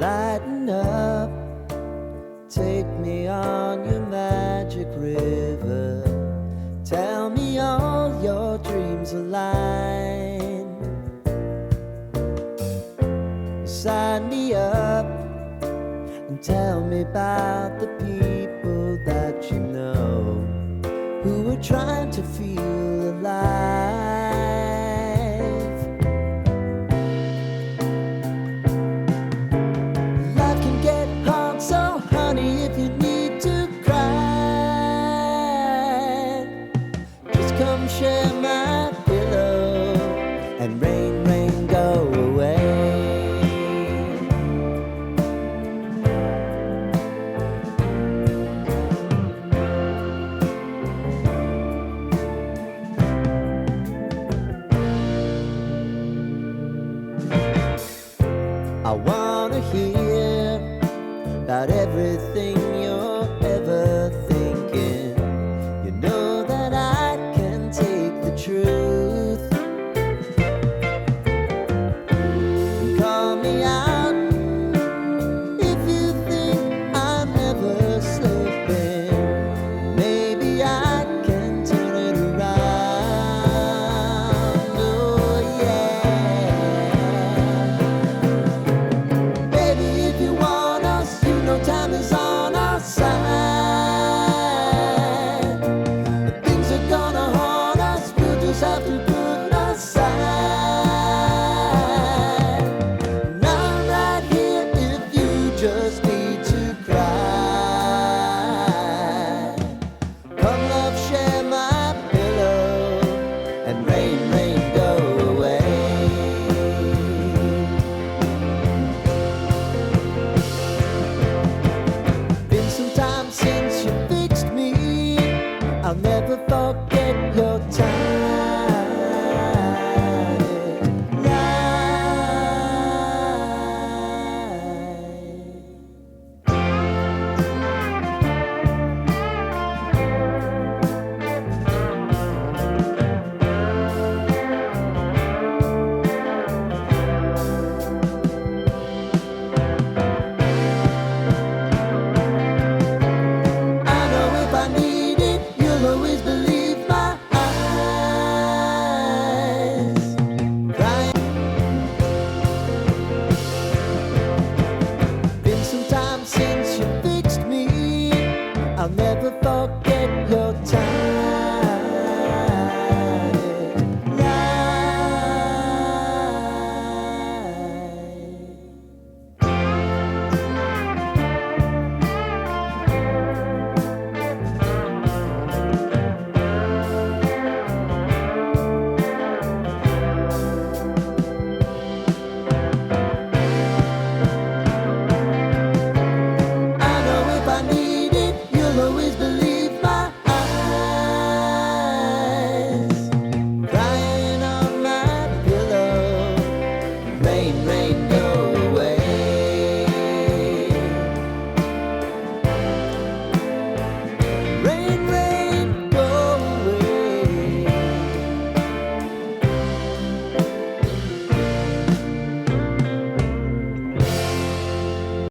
Lighten up, take me on your magic river. Tell me all your dreams align. Sign me up and tell me about the people that you know who are trying to feel alive. Life can get hard, so honey, if you need to cry, just come share my pillow and rain, rain, go away. I wanna hear about everything you're ever thinking. You know that I can take the truth. Call me out if you think I'm ever slipping. Maybe I can turn it around. Oh yeah. Baby, if you want us, you know time is on our side. If things are gonna haunt us, we'll just have to put aside. And I'm right here if you just need to cry. Come love, share my pillow and rain, rain, go away. Been some time since you fixed me. I'll never forget your time. I know if I need it, you'll always believe my eyes. Crying. Been some time since you fixed me. I'll never forget your time. I know if I need it, you'll always believe my eyes. Crying on my pillow, rain, rain,